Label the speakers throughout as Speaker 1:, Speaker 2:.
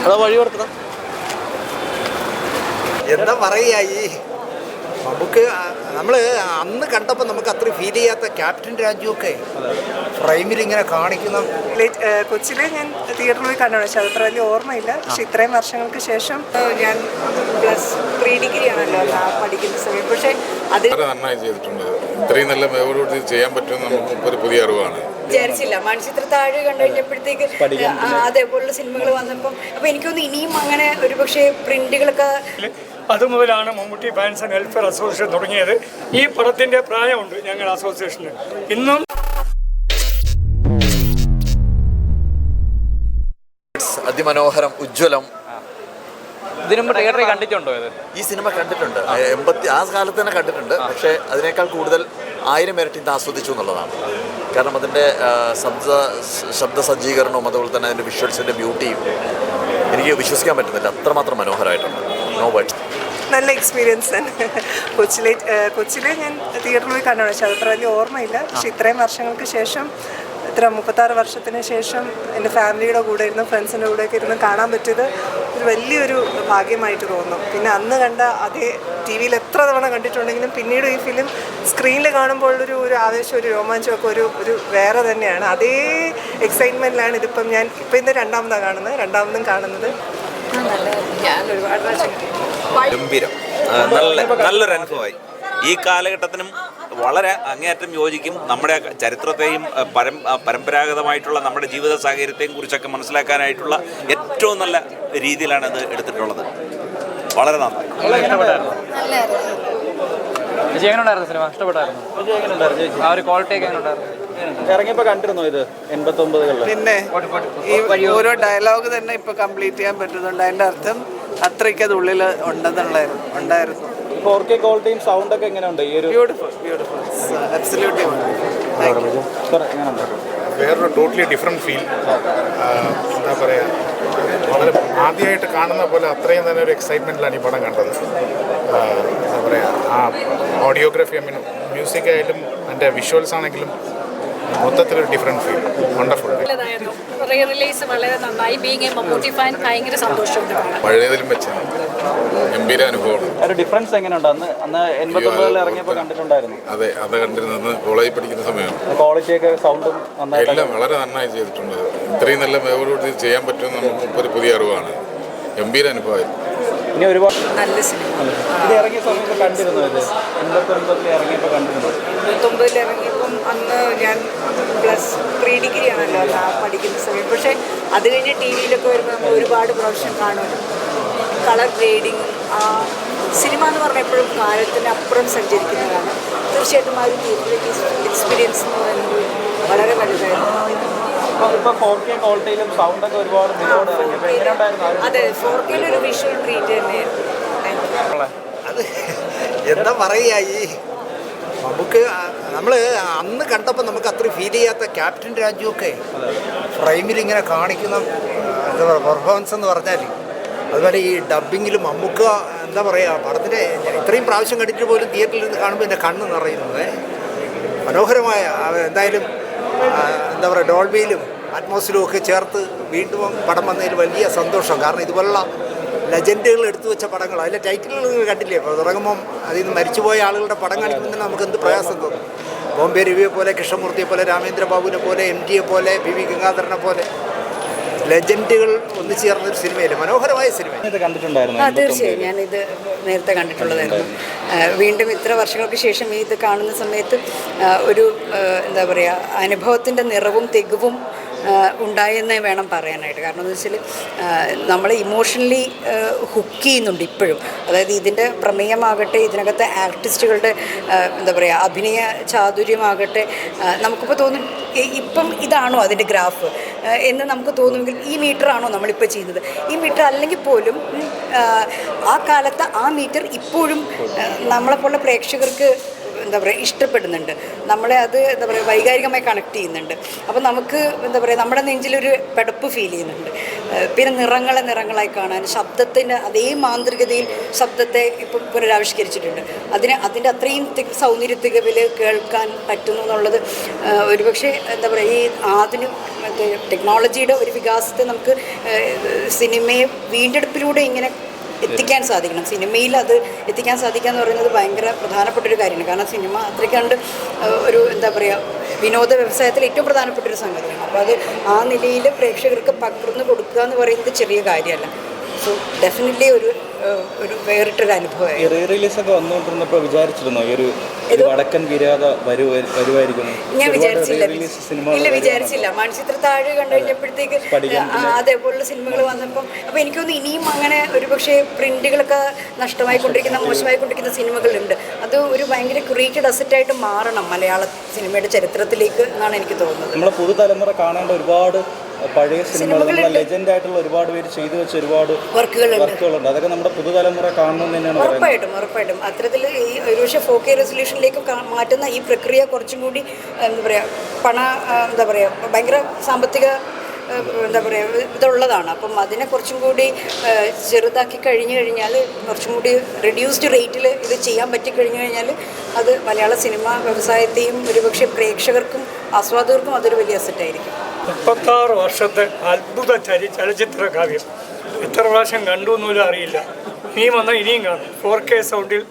Speaker 1: അതാ വഴി കൊടുക്കണം.
Speaker 2: എന്താ പറയുക, ഈ നമുക്ക് നമ്മൾ അന്ന് കണ്ടപ്പോൾ നമുക്ക് അത്ര ഫീൽ ചെയ്യാത്ത ക്യാപ്റ്റൻ രാജുവൊക്കെ ഫ്രെയിമിൽ ഇങ്ങനെ കാണിക്കുന്ന
Speaker 3: കൊച്ചിലെ ഞാൻ തിയേറ്ററിൽ പോയി കണ്ടു. പക്ഷെ അത്ര വലിയ ഓർമ്മയില്ല. പക്ഷെ ഇത്രയും വർഷങ്ങൾക്ക് ശേഷം ഞാൻ +3 ഡിഗ്രി ആണല്ലോ പഠിക്കുന്ന സമയം. പക്ഷേ അത്
Speaker 4: നന്നായി ചെയ്തിട്ടുണ്ട്. ഇത്രയും നല്ല മേഖലയോട് ചെയ്യാൻ പറ്റുമെന്ന് നമുക്ക് ഒരു പുതിയ അറിവാണ്.
Speaker 5: വിചാരിച്ചില്ല. മൺചിത്ര താഴെ കണ്ടു കഴിഞ്ഞപ്പോഴത്തേക്ക് അതേപോലുള്ള സിനിമകൾ വന്നപ്പം അപ്പോൾ എനിക്കൊന്ന് ഇനിയും അങ്ങനെ ഒരു പക്ഷേ പ്രിന്റുകളൊക്കെ
Speaker 6: അതുമുതലാണ് Mammootty fans and welfare association തുടങ്ങിയത്. ഈ പടത്തിൻ്റെ പ്രായമുണ്ട് ഞങ്ങളുടെ അസോസിയേഷന് ഇന്നും.
Speaker 1: അതിമനോഹരം, ഉജ്ജ്വലം.
Speaker 7: ഇതിനു മുമ്പ് തിയേറ്ററിൽ കണ്ടിട്ടുണ്ടോ ഇത്?
Speaker 1: ഈ സിനിമ കണ്ടിട്ടുണ്ട്, ആ കാലത്ത് തന്നെ കണ്ടിട്ടുണ്ട്. പക്ഷേ അതിനേക്കാൾ കൂടുതൽ 1000 ഇരട്ടി ഇത് ആസ്വദിച്ചു എന്നുള്ളതാണ്. കാരണം അതിൻ്റെ ശബ്ദ സജ്ജീകരണവും അതുപോലെ തന്നെ അതിൻ്റെ വിഷ്വൽസിൻ്റെ ബ്യൂട്ടിയും എനിക്ക് വിശ്വസിക്കാൻ പറ്റുന്നില്ല, അത്രമാത്രം മനോഹരമായിട്ടുണ്ട്. No words.
Speaker 3: നല്ല എക്സ്പീരിയൻസ് തന്നെ. കൊച്ചിലെ ഞാൻ തിയേറ്ററിൽ പോയി കണ്ടു. പക്ഷെ അത്ര വലിയ ഓർമ്മയില്ല. പക്ഷെ ഇത്രയും വർഷങ്ങൾക്ക് ശേഷം, 36 വർഷത്തിന് ശേഷം എൻ്റെ ഫാമിലിയുടെ കൂടെ ഇരുന്ന് ഫ്രണ്ട്സിൻ്റെ കൂടെയൊക്കെ ഇരുന്ന് കാണാൻ പറ്റിയത് ഒരു വലിയൊരു ഭാഗ്യമായിട്ട് തോന്നും. പിന്നെ അന്ന് കണ്ട അതേ TV-യിൽ എത്ര തവണ കണ്ടിട്ടുണ്ടെങ്കിലും പിന്നീട് ഈ ഫിലിം സ്ക്രീനിൽ കാണുമ്പോൾ ഒരു ആവേശം, ഒരു രോമാഞ്ചമൊക്കെ ഒരു വേറെ തന്നെയാണ്. അതേ എക്സൈറ്റ്മെൻറ്റിലാണ് ഇതിപ്പം ഞാൻ ഇന്ന് രണ്ടാമതും കാണുന്നത്.
Speaker 5: ഞാൻ ഒരുപാട്
Speaker 8: ഗംഭീരം, നല്ലൊരു അനുഭവമായി. ഈ കാലഘട്ടത്തിനും വളരെ അങ്ങേയറ്റം യോജിക്കും. നമ്മുടെ ചരിത്രത്തെയും പരമ്പരാഗതമായിട്ടുള്ള നമ്മുടെ ജീവിത സാഹചര്യത്തെയും കുറിച്ചൊക്കെ മനസ്സിലാക്കാനായിട്ടുള്ള ഏറ്റവും നല്ല രീതിയിലാണ് ഇത് എടുത്തിട്ടുള്ളത്. വളരെ നന്നായി.
Speaker 7: വിജയ് എങ്ങനെയുണ്ടായിരുന്നു സിനിമ? ഇഷ്ടപ്പെട്ടായിരുന്നു? ആ ഒരു ക്വാളിറ്റി ഒക്കെ എങ്ങനെയുണ്ടായിരുന്നു?
Speaker 9: ഇറങ്ങിയപ്പോൾ കണ്ടിരുന്നോ ഇത് 89കളിൽ?
Speaker 3: പിന്നെ ഈ ഓരോ ഡയലോഗ് തന്നെ ഇപ്പോൾ കംപ്ലീറ്റ് ചെയ്യാൻ പറ്റുന്നുണ്ട്. അതിൻ്റെ അർത്ഥം അത്രയ്ക്ക് അത് ഉള്ളിൽ ഉണ്ടായിരുന്നു.
Speaker 9: 4K ക്വാളിറ്റിയും സൗണ്ടൊക്കെ എങ്ങനെയുണ്ട്? ഈ ഒരു
Speaker 3: ബ്യൂട്ടിഫുൾ അബ്സല്യൂട്ട്ലി
Speaker 9: എങ്ങനെയുണ്ട്?
Speaker 4: വേറൊരു ടോട്ടലി ഡിഫറെൻറ്റ് ഫീൽ. എന്താ പറയുക, വളരെ ആദ്യമായിട്ട് കാണുന്ന പോലെ അത്രയും തന്നെ ഒരു എക്സൈറ്റ്മെൻറ്റിലാണ് ഈ പടം കണ്ടത്. എന്താ പറയുക, ആ ഓഡിയോഗ്രാഫി, മ്യൂസിക് ആയാലും അതിൻ്റെ വിഷ്വൽസ് ആണെങ്കിലും മൊത്തത്തിലൊരു ഡിഫറെൻറ്റ് ഫീൽ. വണ്ടർഫുൾ.
Speaker 5: റിലീസ് വളരെ നന്നായി. ബീങ് എ മമ്മൂട്ടി ഫാൻ ഭയങ്കര സന്തോഷമുണ്ട്.
Speaker 4: പഴയതിലും വെച്ചാണ് ഗംഭീര അനുഭവമാണ്.
Speaker 9: ഒരു ഡിഫറൻസ് എങ്ങനെയുണ്ട്? അന്ന് 89കളിൽ ഇറങ്ങിയപ്പോൾ കണ്ടിട്ടുണ്ടായിരുന്നു.
Speaker 4: അതെ, അത് കണ്ടിരുന്നത് കോളേജിൽ പഠിക്കുന്ന സമയമാണ്.
Speaker 9: ക്വാളിറ്റിയൊക്കെ സൗണ്ടും നന്നായിട്ട്
Speaker 4: എല്ലാം വളരെ നന്നായി ചെയ്തിട്ടുണ്ട്. ഇത്രയും നല്ല മേഖലയോട് ചെയ്യാൻ പറ്റുമെന്ന് നമുക്ക് ഒരു പുതിയ അറിവാണ്. ഗംഭീര അനുഭവമായിരുന്നു.
Speaker 9: ഇനി ഒരുപാട്
Speaker 5: നല്ല സിനിമ.
Speaker 9: ഇത് ഇറങ്ങിയ സമയത്ത് കണ്ടിരുന്നു. ഇത് 89ൽ ഇറങ്ങിയപ്പോൾ കണ്ടിരുന്നു.
Speaker 5: 89ൽ ഇറങ്ങിയപ്പം അന്ന് ഞാൻ +3 ഡിഗ്രി ആണല്ലോ പഠിക്കുന്ന സമയം. പക്ഷേ അത് കഴിഞ്ഞ് TV-യിലൊക്കെ വരുമ്പോൾ നമ്മൾ ഒരുപാട് പ്രാവശ്യം കാണുമല്ലോ. കളർ ഗ്രേഡിങ്, ആ സിനിമ എന്ന് പറഞ്ഞാൽ എപ്പോഴും കാലത്തിനപ്പുറം സഞ്ചരിക്കുന്നതാണ്. തീർച്ചയായിട്ടും ആ ഒരു തിയേറ്ററിലേക്ക് എക്സ്പീരിയൻസ് എന്ന് പറയുന്നത് വളരെ വലുതായിരുന്നു.
Speaker 9: ഇപ്പോൾ 4K ക്വാളിറ്റിയിലും സൗണ്ടൊക്കെ ഒരുപാട്
Speaker 5: അതെ, 4K ഒരു വിഷ്വൽ ട്രീറ്റ് തന്നെയായിരുന്നു.
Speaker 2: അത് എന്താ പറയുക, ഈ നമുക്ക് നമ്മൾ അന്ന് കണ്ടപ്പോൾ നമുക്ക് അത്ര ഫീൽ ചെയ്യാത്ത ക്യാപ്റ്റൻ രാജുവൊക്കെ ഫ്രെയിമിൽ ഇങ്ങനെ കാണിക്കുന്ന എന്താ പറയുക പെർഫോമൻസ് എന്ന് പറഞ്ഞാൽ, അതുപോലെ ഈ ഡബ്ബിങ്ങിലും മമ്മൂക്ക എന്താ പറയുക, പടത്തിൻ്റെ ഇത്രയും പ്രാവശ്യം കണ്ടിട്ട് പോലും തിയേറ്ററിൽ നിന്ന് കാണുമ്പോൾ എൻ്റെ കണ്ണ് നിറയുന്നത് മനോഹരമായ. എന്തായാലും എന്താ പറയുക, ഡോൾബിയിലും അറ്റ്മോസ്ഫിയറും ഒക്കെ ചേർത്ത് വീണ്ടും പടം വന്നതിൽ വലിയ സന്തോഷം. കാരണം ഇതുപോലുള്ള ലെജൻഡുകൾ എടുത്തു വെച്ച പടങ്ങൾ, അതിലെ ടൈറ്റിലുകൾ നിങ്ങൾ കണ്ടില്ലേ? അപ്പോൾ തുടങ്ങുമ്പം അതിൽ നിന്ന് മരിച്ചുപോയ ആളുകളുടെ പടം കാണിക്കുമ്പോൾ തന്നെ നമുക്ക് എന്ത് പ്രയാസം തോന്നും. ബോംബെ രവിയെ പോലെ, കൃഷ്ണമൂർത്തിയെ പോലെ, രാമേന്ദ്ര ബാബുവിനെ പോലെ, MT-യെ പോലെ, BV ഗംഗാധരനെ പോലെ ലെജൻഡുകൾ ഒന്നു ചേർന്നൊരു സിനിമയില്ലേ, മനോഹരമായ സിനിമ.
Speaker 5: തീർച്ചയായും ഞാനിത് നേരത്തെ കണ്ടിട്ടുള്ളതായിരുന്നു. വീണ്ടും ഇത്ര വർഷങ്ങൾക്ക് ശേഷം ഇത് കാണുന്ന സമയത്ത് ഒരു എന്താ പറയുക, അനുഭവത്തിൻ്റെ നിറവും തികവും ഉണ്ടായെന്നേ വേണം പറയാനായിട്ട്. കാരണം എന്ന് വെച്ചാൽ നമ്മൾ ഇമോഷണലി ഹുക്ക് ചെയ്യുന്നുണ്ട് ഇപ്പോഴും. അതായത് ഇതിൻ്റെ പ്രമേയമാകട്ടെ, ഇതിനകത്തെ ആർട്ടിസ്റ്റുകളുടെ എന്താ പറയുക അഭിനയ ചാതുര്യമാകട്ടെ, നമുക്കിപ്പോൾ തോന്നും ഇപ്പം ഇതാണോ അതിൻ്റെ ഗ്രാഫ് എന്ന് നമുക്ക് തോന്നുമെങ്കിൽ ഈ മീറ്ററാണോ നമ്മളിപ്പോൾ ചെയ്യുന്നത്. ഈ മീറ്റർ അല്ലെങ്കിൽ പോലും ആ കാലത്ത് ആ മീറ്റർ ഇപ്പോഴും നമ്മളെപ്പോലുള്ള പ്രേക്ഷകർക്ക് എന്താ പറയുക ഇഷ്ടപ്പെടുന്നുണ്ട്. നമ്മളെ അത് എന്താ പറയുക വൈകാരികമായി കണക്ട് ചെയ്യുന്നുണ്ട്. അപ്പോൾ നമുക്ക് എന്താ പറയുക നമ്മുടെ നെഞ്ചിലൊരു പെടപ്പ് ഫീൽ ചെയ്യുന്നുണ്ട്. പിന്നെ നിറങ്ങളായി കാണാൻ, ശബ്ദത്തിൻ്റെ അതേ മാന്ത്രികതയിൽ ശബ്ദത്തെ ഇപ്പം പുനരാവിഷ്കരിച്ചിട്ടുണ്ട്. അതിൻ്റെ അത്രയും സൗന്ദര്യ തികവിൽ കേൾക്കാൻ പറ്റുന്നു എന്നുള്ളത് ഒരുപക്ഷെ എന്താ പറയുക, ഈ ആധുനിക ടെക്നോളജിയുടെ ഒരു വികാസത്തെ നമുക്ക് സിനിമയെ വീണ്ടെടുപ്പിലൂടെ ഇങ്ങനെ എത്തിക്കാൻ സാധിക്കണം. സിനിമയിൽ അത് എത്തിക്കാൻ സാധിക്കുക എന്ന് പറയുന്നത് ഭയങ്കര പ്രധാനപ്പെട്ടൊരു കാര്യമാണ്. കാരണം സിനിമ അത്രയ്ക്കണ്ട് ഒരു എന്താ പറയുക, വിനോദ വ്യവസായത്തിൽ ഏറ്റവും പ്രധാനപ്പെട്ടൊരു സംഗതിയാണ്. അപ്പോൾ അത് ആ നിലയിൽ പ്രേക്ഷകർക്ക് പകർന്നു കൊടുക്കുക എന്ന് പറയുന്നത് ചെറിയ കാര്യമല്ല. സോ ഡെഫിനറ്റ്ലി ഒരു വേറിട്ടൊരു അനുഭവമായി.
Speaker 9: ഈ റീ റിലീസൊക്കെ വന്നുകൊണ്ടിരുന്നപ്പോൾ വിചാരിച്ചിരുന്നോ ഈ ഒരു വടക്കൻ വിരാത വരുമായിരിക്കുന്നു?
Speaker 5: ഞാൻ വിചാരിച്ചില്ല. വിചാരിച്ചില്ല. മണിച്ചിത്രത്താഴ് കണ്ടു കഴിഞ്ഞപ്പോഴത്തേക്ക് അതേപോലുള്ള സിനിമകൾ വന്നപ്പം അപ്പോൾ എനിക്കൊന്ന് ഇനിയും അങ്ങനെ ഒരു പക്ഷേ പ്രിന്റുകളൊക്കെ നഷ്ടമായിക്കൊണ്ടിരിക്കുന്ന, മോശമായിക്കൊണ്ടിരിക്കുന്ന സിനിമകളുണ്ട്. അത് ഒരു ഭയങ്കര ക്രിയേറ്റഡ് അസറ്റായിട്ട് മാറണം മലയാള സിനിമയുടെ ചരിത്രത്തിലേക്ക് എന്നാണ് എനിക്ക് തോന്നുന്നത്.
Speaker 9: നമ്മളെ പുതുതലമുറ കാണേണ്ട ഒരുപാട് പഴയ സിനിമകൾ, ലെജൻഡ് ആയിട്ടുള്ള ഒരുപാട് പേര് ചെയ്തു വെച്ച ഒരുപാട് വർക്കുകളുണ്ട്. അതൊക്കെ നമ്മുടെ പുതുതലമുറ കാണണമെന്ന് തന്നെയാണ്.
Speaker 5: ഉറപ്പായിട്ടും അത്തരത്തിൽ ഈ ഒരു പക്ഷേ 4K റെസൊല്യൂഷനിലേക്ക് മാറ്റുന്ന ഈ പ്രക്രിയ കുറച്ചും കൂടി എന്താ പറയുക ഭയങ്കര സാമ്പത്തിക എന്താ പറയുക ഇതുള്ളതാണ്. അപ്പം അതിനെ കുറച്ചും കൂടി ചെറുതാക്കി കഴിഞ്ഞാൽ, കുറച്ചും കൂടി റെഡ്യൂസ്ഡ് റേറ്റിൽ ഇത് ചെയ്യാൻ പറ്റിക്കഴിഞ്ഞു കഴിഞ്ഞാൽ അത് മലയാള സിനിമ വ്യവസായത്തെയും ഒരുപക്ഷെ പ്രേക്ഷകർക്കും ആസ്വാദകർക്കും അതൊരു വലിയ അസറ്റായിരിക്കും.
Speaker 6: 36 വർഷത്തെ അത്ഭുത ചലച്ചിത്ര കാവ്യം എത്ര പ്രാവശ്യം കണ്ടു എന്നുപോലും അറിയില്ല. ഇനിയും കാണും. 4K സൗണ്ടിൽ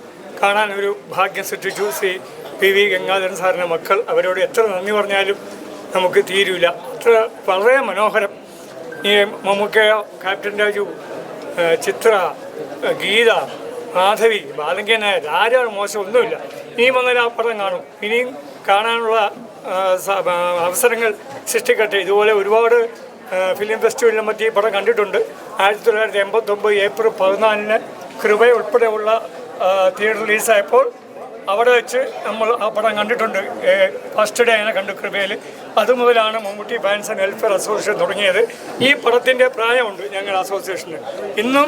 Speaker 6: കാണാൻ ഒരു ഭാഗ്യം സൃഷ്ടിച്ചു ശ്രീ PV ഗംഗാധരൻ സാറിൻ്റെ മക്കൾ. അവരോട് എത്ര നന്ദി പറഞ്ഞാലും നമുക്ക് തീരില്ല. അത്ര വളരെ മനോഹരം. ഈ മമ്മൂക്ക, ക്യാപ്റ്റൻ രാജു, ചിത്ര, ഗീത, മാധവി, ബാലങ്കൻ നായർ, ആരാണ് മോശം ഒന്നുമില്ല. ഇനിയും വന്നാൽ ആ പടം കാണും. ഇനിയും കാണാനുള്ള അവസരങ്ങൾ സൃഷ്ടിക്കട്ടെ. ഇതുപോലെ ഒരുപാട് ഫിലിം ഫെസ്റ്റിവലിനെ പറ്റി പടം കണ്ടിട്ടുണ്ട്. 1989 ഏപ്രിൽ 14 കൃപ ഉൾപ്പെടെയുള്ള തിയേറ്റർ റിലീസായപ്പോൾ അവിടെ വെച്ച് നമ്മൾ ആ പടം കണ്ടിട്ടുണ്ട്. ഫസ്റ്റ് ഡേ അങ്ങനെ കണ്ടു കൃപയിൽ. അതുമുതലാണ് Mammootty fans and welfare association തുടങ്ങിയത്. ഈ പടത്തിൻ്റെ പ്രായമുണ്ട് ഞങ്ങൾ അസോസിയേഷന്. ഇന്നും